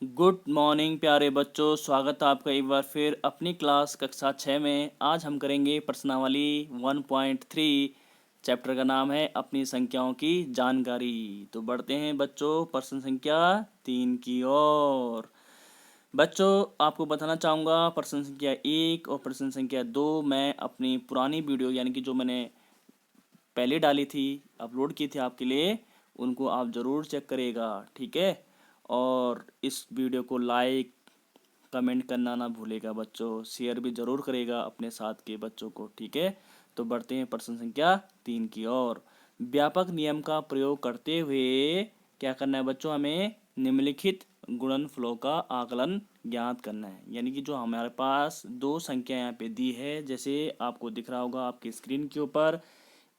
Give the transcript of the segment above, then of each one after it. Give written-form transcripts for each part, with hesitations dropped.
Good morning प्यारे बच्चों, स्वागत है आपका एक बार फिर अपनी क्लास कक्षा 6 में। आज हम करेंगे प्रश्नावली 1.3। चैप्टर का नाम है अपनी संख्याओं की जानकारी। तो बढ़ते हैं बच्चों प्रश्न संख्या 3 की ओर। बच्चों, आपको बताना चाहूँगा प्रश्न संख्या 1 और प्रश्न संख्या 2 मैं अपनी पुरानी वीडियो यानी कि जो मैंने पहले डाली थी, अपलोड की थी आपके लिए, उनको आप ज़रूर चेक करिएगा, ठीक है। और इस वीडियो को लाइक कमेंट करना ना भूलेगा बच्चों, शेयर भी ज़रूर करेगा अपने साथ के बच्चों को, ठीक है। तो बढ़ते हैं प्रश्न संख्या 3 की ओर। व्यापक नियम का प्रयोग करते हुए क्या करना है बच्चों, हमें निम्नलिखित गुणनफलों का आकलन ज्ञात करना है। यानी कि जो हमारे पास दो संख्या यहाँ पे दी है, जैसे आपको दिख रहा होगा आपकी स्क्रीन के ऊपर,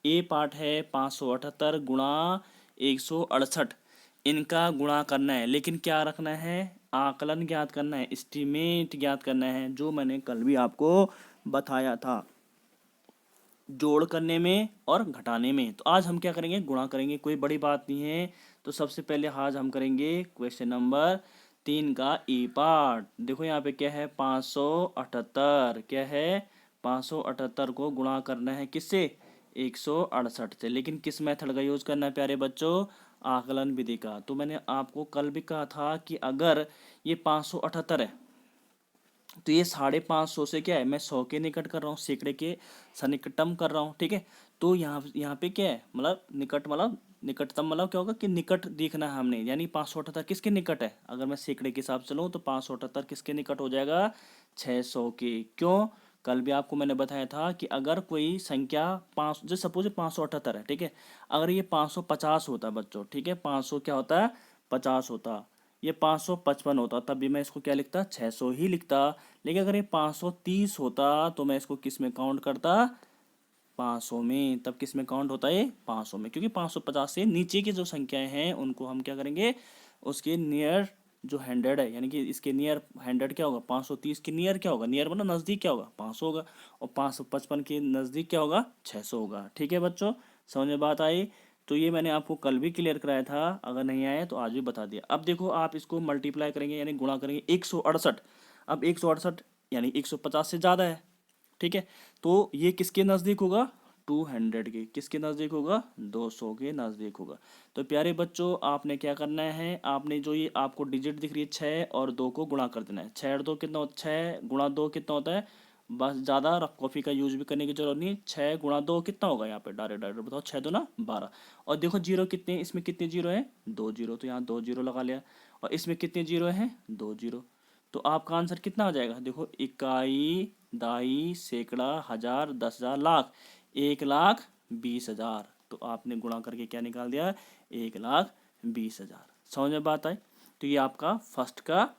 ए पार्ट है 578 गुणा 168, इनका गुणा करना है। लेकिन क्या रखना है, आकलन ज्ञात करना है, एस्टीमेट ज्ञात करना है, जो मैंने कल भी आपको बताया था जोड़ करने में और घटाने में। तो आज हम क्या करेंगे, गुणा करेंगे, कोई बड़ी बात नहीं है। तो सबसे पहले आज हम करेंगे क्वेश्चन नंबर 3 का ए पार्ट। देखो यहाँ पे क्या है, 578, क्या है 578 को गुणा करना है किससे, 168 से। लेकिन किस मेथड का यूज़ करना है प्यारे बच्चों, आकलन विधि का। तो मैंने आपको कल भी कहा था कि अगर ये 578 है तो ये 550 से क्या है, मैं 100 के निकट कर रहा हूँ, सैकड़े के सन्निकटम कर रहा हूँ, ठीक है। तो यहाँ पे क्या है, मतलब निकट, मतलब निकटतम, मतलब क्या होगा कि निकट देखना है हमने। यानी 578 किसके निकट है, अगर मैं सैकड़े के हिसाब से चलूँ तो 578 किसके निकट हो जाएगा, 600 के। क्यों, कल भी आपको मैंने बताया था कि अगर कोई संख्या 5, जो सपोज 578 है, ठीक है, अगर ये 550 होता बच्चों, ठीक है, 500 क्या होता है 50 होता, ये 555 होता, तब भी मैं इसको क्या लिखता, 600 ही लिखता। लेकिन अगर ये 530 होता तो मैं इसको किस में काउंट करता, 500 में। तब किस में काउंट होता है, 500 में, क्योंकि 550 से नीचे की जो संख्याएं हैं उनको हम क्या करेंगे, उसके नियर जो 100 है, यानी कि इसके नियर 100 क्या होगा, 530 के नियर क्या होगा, नियर मतलब नज़दीक क्या होगा, 500 होगा। और 555 के नज़दीक क्या होगा, 600 होगा, ठीक है बच्चों, समझ में बात आई। तो ये मैंने आपको कल भी क्लियर कराया था, अगर नहीं आया तो आज भी बता दिया। अब देखो आप इसको मल्टीप्लाई करेंगे यानी गुणा करेंगे 168। अब 168 यानी 150 से ज़्यादा है, ठीक है। तो ये किसके नज़दीक होगा, 200 के। किसके नज़दीक होगा, 200 के नज़दीक होगा। तो प्यारे बच्चों, आपने क्या करना है, आपने जो ये आपको डिजिट दिख रही है 6 और 2 को गुणा कर देना है। 6 और 2 कितना होता है, 6 गुणा 2 कितना होता है। बस ज़्यादा रफ कॉफ़ी का यूज भी करने की जरूरत नहीं। 6 गुणा 2 कितना होगा, यहाँ पे डायरेक्ट डायरेक्ट बताओ, 6 दो ना 12। और देखो जीरो कितने, इसमें कितने जीरो हैं, 2 जीरो, तो यहाँ 2 जीरो लगा लिया। और इसमें कितने जीरो हैं, 2 जीरो। तो आपका आंसर कितना आ जाएगा, देखो, इकाई, दाई, सैकड़ा, हजार, 10,000, लाख, 1,20,000। तो आपने गुणा करके क्या निकाल दिया, 1,20,000। समझ में बात आई। तो ये आपका फर्स्ट का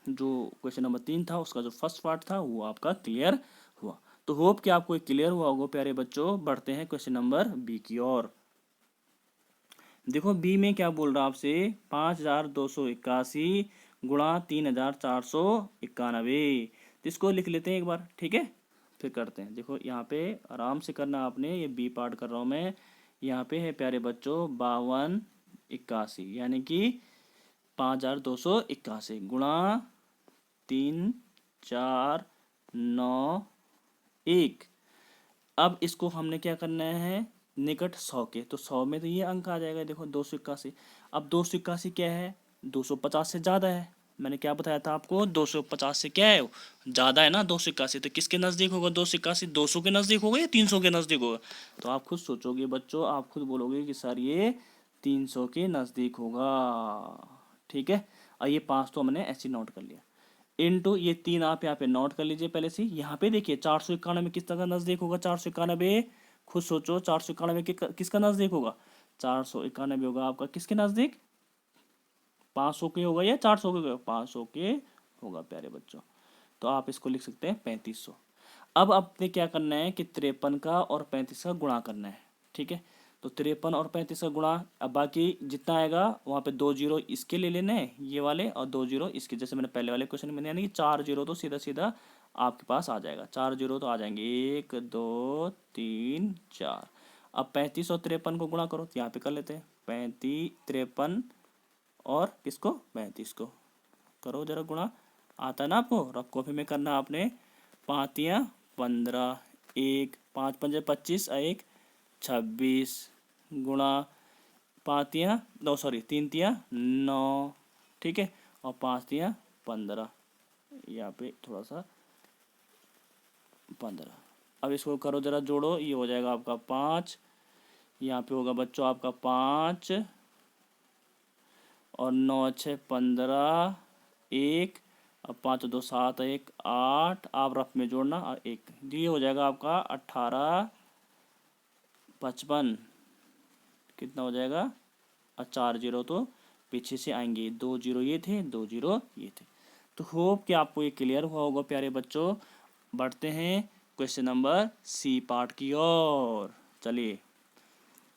जो क्वेश्चन नंबर 3 था, उसका जो फर्स्ट पार्ट था वो आपका क्लियर हुआ। तो होप कि आपको क्लियर हुआ होगा प्यारे बच्चों। बढ़ते हैं क्वेश्चन नंबर बी की ओर। देखो बी में क्या बोल रहा है आपसे, 5,281 गुणा 3,491। तो इसको लिख लेते हैं एक बार, ठीक है, फिर करते हैं। देखो यहाँ पे आराम से करना आपने, ये बी पार्ट कर रहा हूँ मैं। यहाँ पे है प्यारे बच्चों 5281, यानी कि 5,281 गुणा 3,4,9,1। अब इसको हमने क्या करना है, निकट 100 के, तो 100 में तो ये अंक आ जाएगा, देखो 281। अब 281 क्या है, 250 से ज़्यादा है। मैंने क्या बताया था आपको, 250 से क्या है, ज़्यादा है ना 281। तो किसके नज़दीक होगा 281, 200 के नज़दीक होगा या 300 के नज़दीक होगा। तो आप खुद सोचोगे बच्चों, आप खुद बोलोगे कि सर ये 300 के नज़दीक होगा, ठीक है। और ये 5 तो हमने ऐसे नोट कर लिया, इनटू ये 3 आप यहाँ पे नोट कर लीजिए पहले से। यहाँ पे देखिए 491 किस तरह नज़दीक होगा, 491, खुद सोचो 491 किसका नज़दीक होगा, 491 होगा आपका किसके नज़दीक, 500 के होगा या 400 के होगा, 500 के होगा प्यारे बच्चों। तो आप इसको लिख सकते हैं 3500। अब आपने क्या करना है कि 53 का और 35 का गुणा करना है, ठीक है। तो 53 और 35 का गुणा, अब बाकी जितना आएगा वहाँ पे 2 जीरो इसके ले लेने हैं ये वाले, और 2 जीरो इसके, जैसे मैंने पहले वाले क्वेश्चन में, यानी कि 4 जीरो तो सीधा सीधा आपके पास आ जाएगा। 4 जीरो तो आ जाएंगे, 1 2 3 4। अब 35 और 53 को गुणा करो, तो यहाँ पे कर लेते हैं 35 53 और किसको, 35 को। करो जरा गुणा, आता है ना आपको, रफ कॉपी में करना आपने। 5 तियां 15, एक 5 पंजे 25 एक 26 गुणा 5 तियां 9, सॉरी 3 तियां 9, ठीक है, और 5 तियां 15, यहाँ पे थोड़ा सा 15। अब इसको करो जरा जोड़ो, ये हो जाएगा आपका 5, यहाँ पे होगा बच्चों आपका 5 और 9 6 15, एक, अब 5 2 7 1 8, आप रफ में जोड़ना और एक, ये हो जाएगा आपका 18 55, कितना हो जाएगा, और 4 जीरो तो पीछे से आएंगे, 2 जीरो ये थे, 2 जीरो ये थे। तो होप कि आपको ये क्लियर हुआ होगा प्यारे बच्चों। बढ़ते हैं क्वेश्चन नंबर सी पार्ट की ओर। चलिए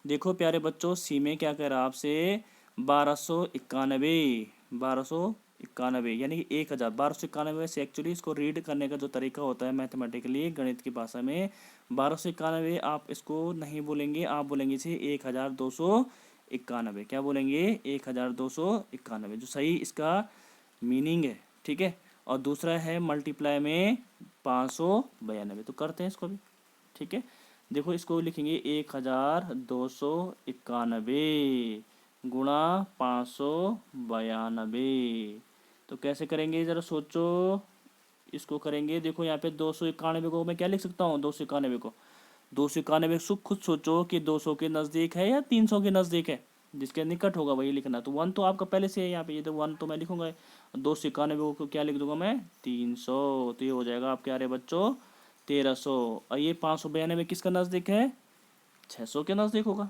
देखो प्यारे बच्चों, सी में क्या कह रहा है आपसे, 1291 यानी कि 1000, 1291 से एक्चुअली इसको रीड करने का जो तरीका होता है मैथमेटिकली गणित की भाषा में, 1291 आप इसको नहीं बोलेंगे, आप बोलेंगे इसे 1291। क्या बोलेंगे, 1291, जो सही इसका मीनिंग है, ठीक है। और दूसरा है मल्टीप्लाई में 592, तो करते हैं इसको भी, ठीक है। देखो इसको लिखेंगे 1291 गुणा 592, तो कैसे करेंगे ज़रा सोचो, इसको करेंगे। देखो यहाँ पे 291 को मैं क्या लिख सकता हूँ, 291 खुद सोचो कि 200 के नज़दीक है या 300 के नज़दीक है, जिसके निकट होगा वही लिखना। तो 1 तो आपका पहले से है यहाँ पे, ये तो 1 तो मैं लिखूंगा, 291 को क्या लिख दूंगा मैं, 300, तो ये हो जाएगा आप क्या रहे बच्चों, 1300। और ये 592 किसका नज़दीक है, 600 के नज़दीक होगा,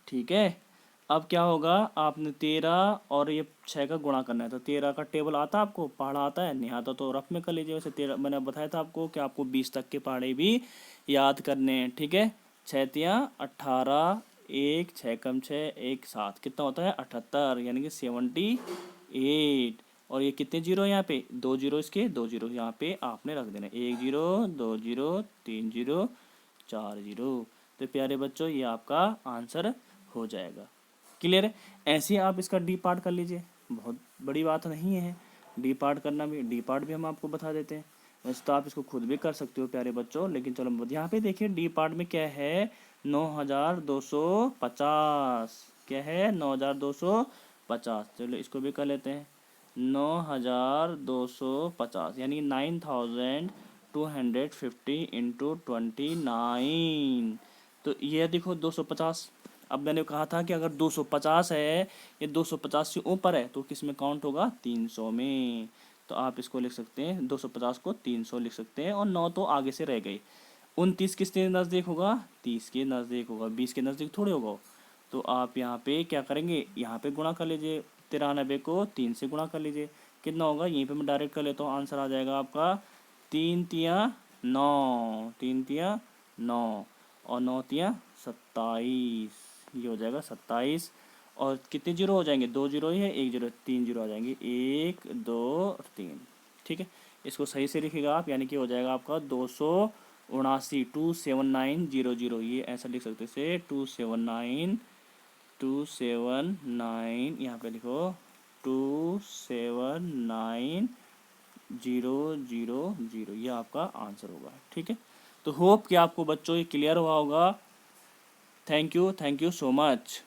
ठीक है। अब क्या होगा, आपने 13 और ये 6 का गुणा करना है, तो 13 का टेबल आता है आपको, पहाड़ा आता है, नहीं आता तो रफ में कर लीजिए। वैसे 13 मैंने बताया था आपको कि आपको 20 तक के पहाड़े भी याद करने हैं, ठीक है। 6 तियां 18, एक 6 कम 6 1 7, कितना होता है 78, यानी कि 78। और ये कितने जीरो है यहाँ पे, 2 जीरो, इसके 2 जीरो यहाँ पे आपने रख देना, 1 जीरो 2 जीरो 3 जीरो 4 जीरो। तो प्यारे बच्चों ये आपका आंसर हो जाएगा, क्लियर है। ऐसे ही आप इसका डी पार्ट कर लीजिए, बहुत बड़ी बात नहीं है डी पार्ट करना भी, डी पार्ट भी हम आपको बता देते हैं। वैसे तो आप इसको खुद भी कर सकते हो प्यारे बच्चों, लेकिन चलो यहाँ पे देखिए डी पार्ट में क्या है, 9250, क्या है 9250, चलो इसको भी कर लेते हैं, 9250 यानी 9250 इंटू 29, तो ये देखो 250। अब मैंने कहा था कि अगर 250 है, ये 250 से ऊपर है तो किस में काउंट होगा, 300 में। तो आप इसको लिख सकते हैं, 250 को 300 लिख सकते हैं, और 9 तो आगे से रह गई। 29 किसके नज़दीक होगा, 30 के नज़दीक होगा, 20 के नज़दीक थोड़े होगा। तो आप यहाँ पे क्या करेंगे, यहाँ पे गुणा कर लीजिए, 93 को 3 से गुणा कर लीजिए, कितना होगा, यहीं पे मैं डायरेक्ट कर लेता हूँ, आंसर आ जाएगा आपका 3 तियां 9, 3 तियां 9 और 9 तियां 27, ये हो जाएगा 27। और कितने जीरो हो जाएंगे, 2 जीरो ही है, 1 जीरो, 3 जीरो आ जाएंगे, 1 2 और 3, ठीक है। इसको सही से लिखिएगा आप, यानी कि हो जाएगा आपका 279, 27900, ये ऐसा लिख सकते से 279 यहाँ पे लिखो 27900, ये आपका आंसर होगा, ठीक है। तो होप कि आपको बच्चों ये क्लियर हुआ होगा। Thank you so much.